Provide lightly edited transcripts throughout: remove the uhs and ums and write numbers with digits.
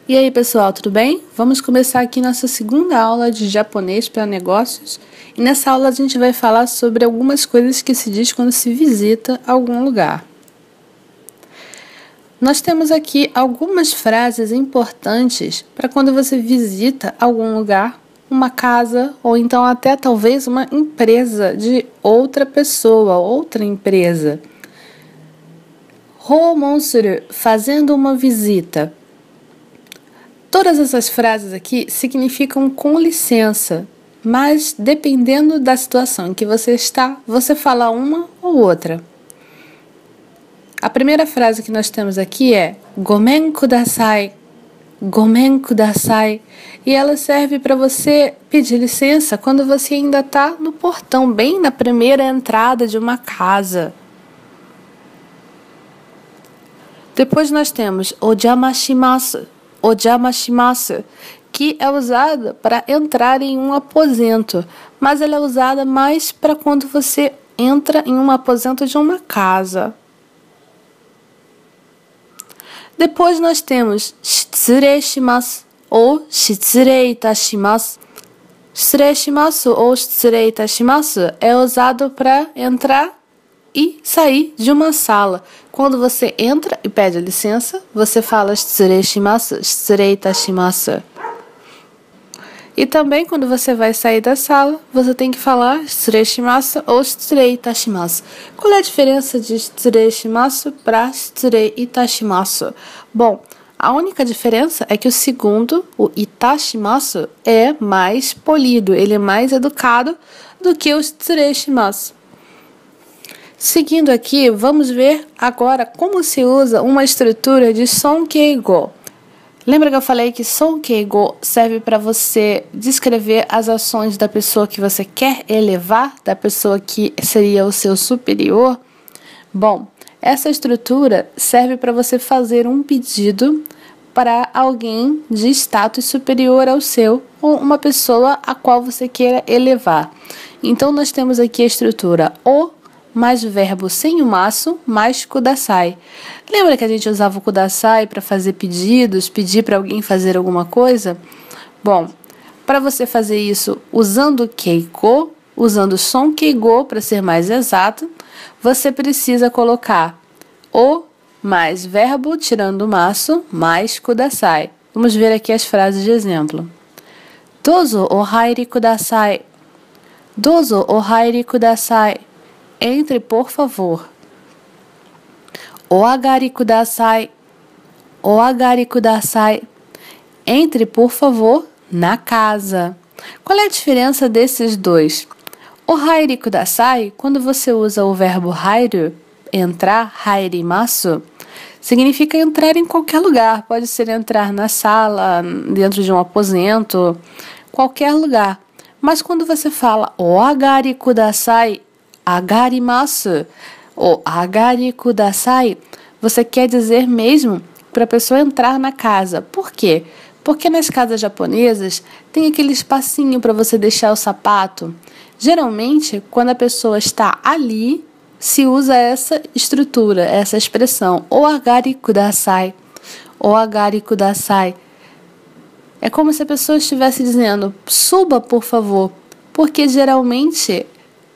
E aí pessoal, tudo bem? Vamos começar aqui nossa segunda aula de japonês para negócios. E nessa aula a gente vai falar sobre algumas coisas que se diz quando se visita algum lugar. Nós temos aqui algumas frases importantes para quando você visita algum lugar, uma casa ou então até talvez uma empresa de outra pessoa, outra empresa. Houmon suru, fazendo uma visita. Todas essas frases aqui significam com licença, mas dependendo da situação em que você está, você fala uma ou outra. A primeira frase que nós temos aqui é Gomen kudasai, Gomen kudasai, e ela serve para você pedir licença quando você ainda está no portão, bem na primeira entrada de uma casa. Depois nós temos Ojamashimasu, Ojamashimasu, que é usada para entrar em um aposento, mas ela é usada mais para quando você entra em um aposento de uma casa. Depois nós temos Shitsurei shimasu ou Shitsurei itashimasu. Shitsurei shimasu ou Shitsurei itashimasu é usado para entrar e sair de uma sala. Quando você entra e pede licença, você fala Shitsurei shimasu, Shitsurei itashimasu. E também quando você vai sair da sala, você tem que falar Shitsurei shimasu ou Shitsurei itashimasu. Qual é a diferença de Shitsurei shimasu para Shitsurei itashimasu? Bom, a única diferença é que o segundo, o itashimasu, é mais polido, ele é mais educado do que o Shitsurei shimasu. Seguindo aqui, vamos ver agora como se usa uma estrutura de Sonkeigo. Lembra que eu falei que Sonkeigo serve para você descrever as ações da pessoa que você quer elevar, da pessoa que seria o seu superior? Bom, essa estrutura serve para você fazer um pedido para alguém de status superior ao seu, ou uma pessoa a qual você queira elevar. Então, nós temos aqui a estrutura O mais o verbo sem o maço, mais kudasai. Lembra que a gente usava o kudasai para fazer pedidos, pedir para alguém fazer alguma coisa? Bom, para você fazer isso usando keiko, usando sonkeigo para ser mais exato, você precisa colocar o mais verbo tirando o maço, mais kudasai. Vamos ver aqui as frases de exemplo. Dozo o hairi kudasai. Dozo o hairi kudasai. Entre, por favor. Oagari kudasai. Oagari kudasai. Entre, por favor, na casa. Qual é a diferença desses dois? O hairi kudasai, quando você usa o verbo hairu, entrar, hairimasu, significa entrar em qualquer lugar. Pode ser entrar na sala, dentro de um aposento, qualquer lugar. Mas quando você fala oagari kudasai, agarimasu ou agari kudasai, você quer dizer mesmo para a pessoa entrar na casa. Por quê? Porque nas casas japonesas tem aquele espacinho para você deixar o sapato. Geralmente, quando a pessoa está ali, se usa essa estrutura, essa expressão, o agari kudasai, o agari kudasai. É como se a pessoa estivesse dizendo, suba por favor, porque geralmente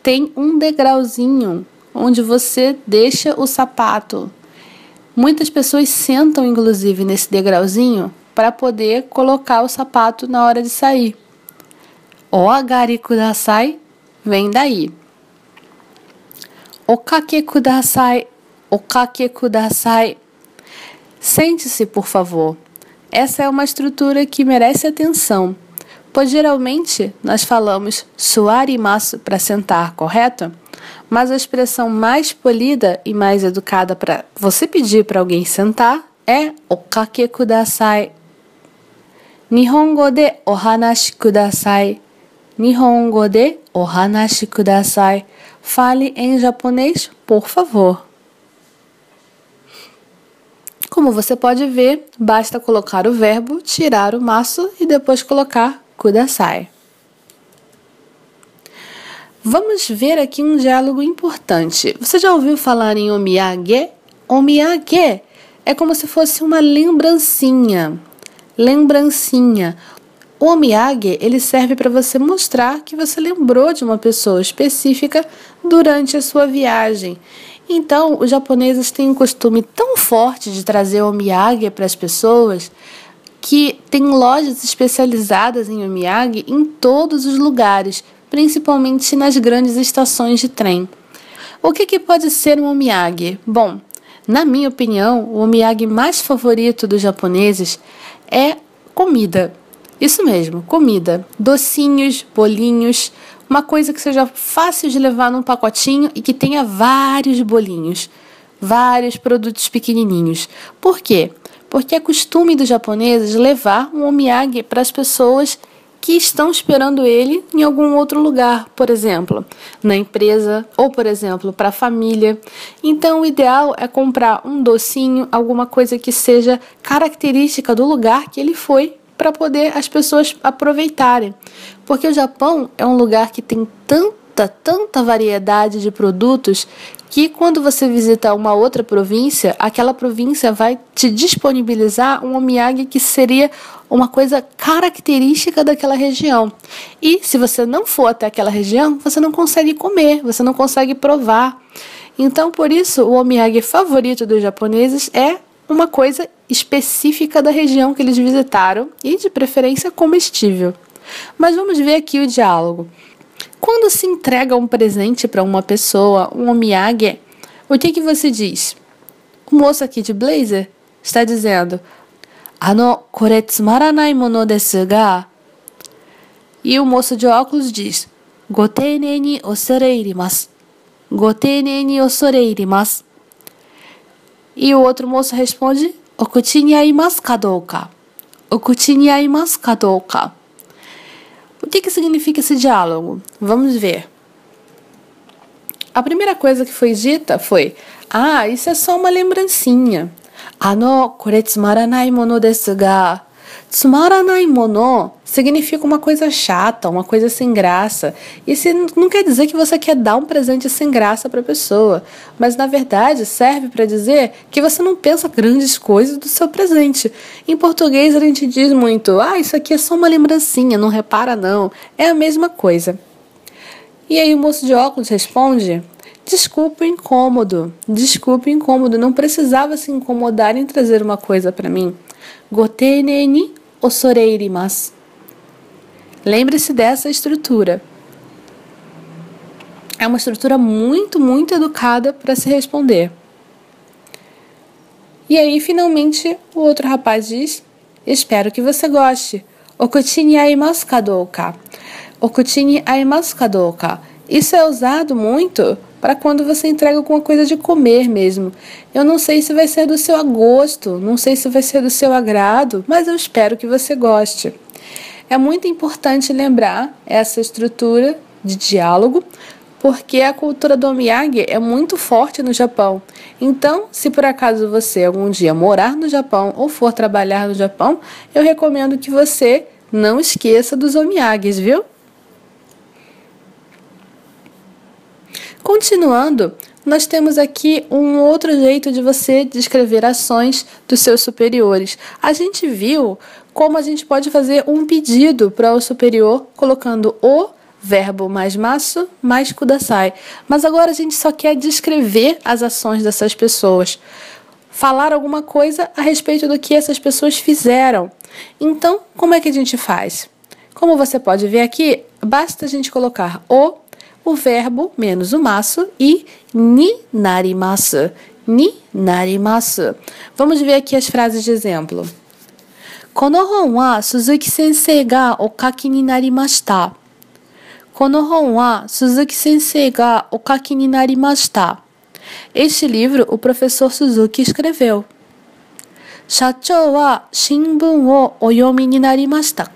tem um degrauzinho onde você deixa o sapato. Muitas pessoas sentam, inclusive, nesse degrauzinho para poder colocar o sapato na hora de sair. O agari kudasai vem daí. Okake kudasai, okake kudasai. Sente-se, por favor. Essa é uma estrutura que merece atenção, pois geralmente nós falamos suarimasu para sentar, correto? Mas a expressão mais polida e mais educada para você pedir para alguém sentar é okake kudasai. Nihongo de ohanashi kudasai. Nihongo de ohanashi kudasai. Fale em japonês, por favor. Como você pode ver, basta colocar o verbo, tirar o maço e depois colocar kudasai. Vamos ver aqui um diálogo importante. Você já ouviu falar em omiyage? Omiyage é como se fosse uma lembrancinha. lembrancinha. O omiyage, ele serve para você mostrar que você lembrou de uma pessoa específica durante a sua viagem. Então, os japoneses têm um costume tão forte de trazer o omiyage para as pessoas que tem lojas especializadas em omiyage em todos os lugares, principalmente nas grandes estações de trem. O que pode ser um omiyage? Bom, na minha opinião, o omiyage mais favorito dos japoneses é comida. Isso mesmo, comida. Docinhos, bolinhos, uma coisa que seja fácil de levar num pacotinho e que tenha vários bolinhos, vários produtos pequenininhos. Por quê? Porque é costume dos japoneses levar um omiyage para as pessoas que estão esperando ele em algum outro lugar, por exemplo, na empresa ou, por exemplo, para a família. Então, o ideal é comprar um docinho, alguma coisa que seja característica do lugar que ele foi, para poder as pessoas aproveitarem. Porque o Japão é um lugar que tem tanta variedade de produtos que quando você visita uma outra província, aquela província vai te disponibilizar um omiyage que seria uma coisa característica daquela região. E se você não for até aquela região, você não consegue comer, você não consegue provar. Então, por isso, o omiyage favorito dos japoneses é uma coisa específica da região que eles visitaram e, de preferência, comestível. Mas vamos ver aqui o diálogo. Quando se entrega um presente para uma pessoa, um omiyage, o que você diz? O moço aqui de blazer está dizendo: kore tsumaranai mono desu ga. E o moço de óculos diz: Goteinei ni osore irimasu. Goteinei ni osore irimasu. E o outro moço responde: Okuchi ni aimasu ka douka? Okuchi ni aimasu ka douka? O que significa esse diálogo? Vamos ver. A primeira coisa que foi dita foi: isso é só uma lembrancinha. Kore tsumaranai mono desu ga. Tsumaranai mono significa uma coisa chata, uma coisa sem graça. Isso não quer dizer que você quer dar um presente sem graça para a pessoa, mas na verdade serve para dizer que você não pensa grandes coisas do seu presente. Em português a gente diz muito: isso aqui é só uma lembrancinha, não repara não. É a mesma coisa. E aí o moço de óculos responde: Desculpe o incômodo, não precisava se incomodar em trazer uma coisa para mim. Goteinei ni osore irimasu. Lembre-se dessa estrutura. É uma estrutura muito educada para se responder. E aí, finalmente, o outro rapaz diz: Espero que você goste. Okuchi ni aimasu ka douka? Okuchi ni aimasu ka douka? Isso é usado muito para quando você entrega alguma coisa de comer mesmo. Eu não sei se vai ser do seu gosto, não sei se vai ser do seu agrado, mas eu espero que você goste. É muito importante lembrar essa estrutura de diálogo, porque a cultura do omiyage é muito forte no Japão. Então, se por acaso você algum dia morar no Japão ou for trabalhar no Japão, eu recomendo que você não esqueça dos omiyages, viu? Continuando, nós temos aqui um outro jeito de você descrever ações dos seus superiores. A gente viu como a gente pode fazer um pedido para o superior colocando o verbo mais masu mais kudasai. Mas agora a gente só quer descrever as ações dessas pessoas. Falar alguma coisa a respeito do que essas pessoas fizeram. Então, como é que a gente faz? Como você pode ver aqui, basta a gente colocar o verbo menos o masu e ni narimasu. Ni narimasu. Vamos ver aqui as frases de exemplo. Kono hon wa Suzuki sensei ga o kaki ni narimashita. Kono hon wa Suzuki sensei ga o kaki ni narimashita. Este livro o professor Suzuki escreveu. Shachou wa shinbun o oyomi ni narimashita.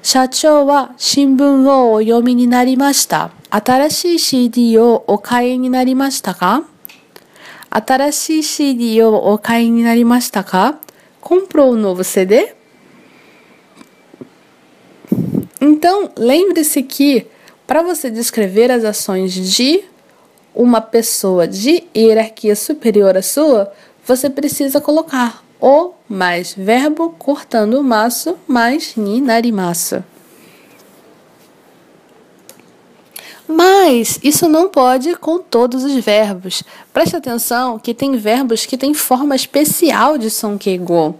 Shachou wa shinbun o oyomi ni narimashita. Atarashii CD o okai ni narimashita ka? Atarashii CD o okai ni narimashita ka? Comprou um novo CD? Então, lembre-se que para você descrever as ações de uma pessoa de hierarquia superior à sua, você precisa colocar O mais verbo cortando masu mais ni narimasu. Mas isso não pode com todos os verbos. Preste atenção que tem verbos que têm forma especial de sonkeigo.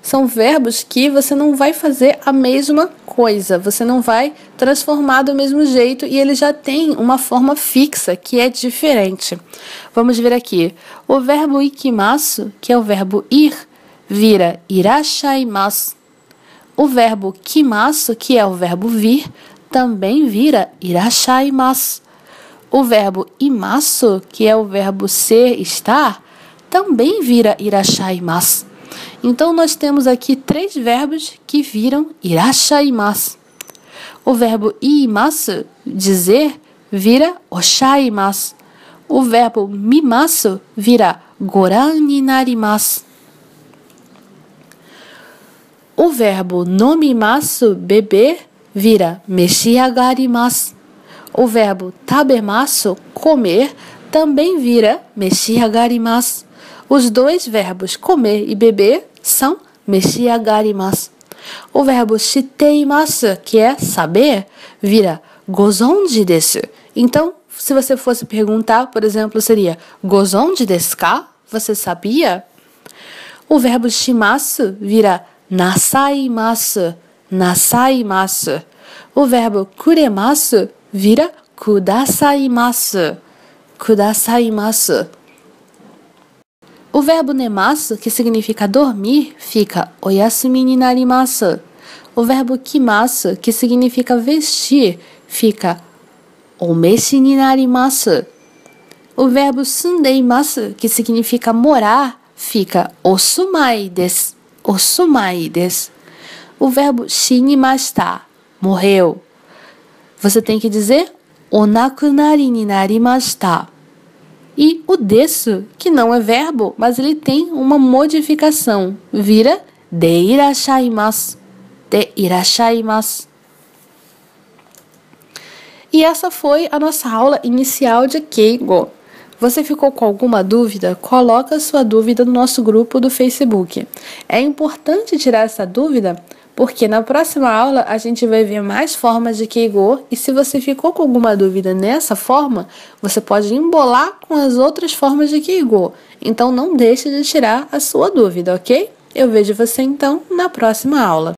São verbos que você não vai fazer a mesma coisa, você não vai transformar do mesmo jeito e ele já tem uma forma fixa que é diferente. Vamos ver aqui. O verbo ikimasu, que é o verbo ir, vira irashaimasu. O verbo kimasu, que é o verbo vir, também vira irashaimasu. O verbo imasu, que é o verbo ser, estar, também vira irashaimasu. Então, nós temos aqui 3 verbos que viram irashaimasu. O verbo iimasu, dizer, vira oshaimasu. O verbo mimasu vira goran ni narimasu. O verbo nomimasu, beber, vira meshiagarimasu. O verbo tabemasu, comer, também vira meshiagarimasu. Os 2 verbos comer e beber são meshiagarimasu. O verbo shiteimasu, que é saber, vira gozonji desu. Então, se você fosse perguntar, por exemplo, seria gozonji desu ka? Você sabia? O verbo shimasu vira nasaimasu. Nasaimasu. O verbo kuremasu vira kudasaimasu. Kudasaimasu. O verbo nemasu, que significa dormir, fica oyasumi ni narimasu. O verbo kimasu, que significa vestir, fica omeshi ni narimasu. O verbo sundeimasu, que significa morar, fica osumai desu. Osumai desu. O verbo shinimashita, morreu. Você tem que dizer onakunari ni narimashita. E o desu, que não é verbo, mas ele tem uma modificação, vira deirashaimasu. Deirashaimasu. E essa foi a nossa aula inicial de Keigo. Você ficou com alguma dúvida? Coloca sua dúvida no nosso grupo do Facebook. É importante tirar essa dúvida porque na próxima aula a gente vai ver mais formas de Keigo e se você ficou com alguma dúvida nessa forma, você pode embolar com as outras formas de Keigo. Então não deixe de tirar a sua dúvida, ok? Eu vejo você então na próxima aula.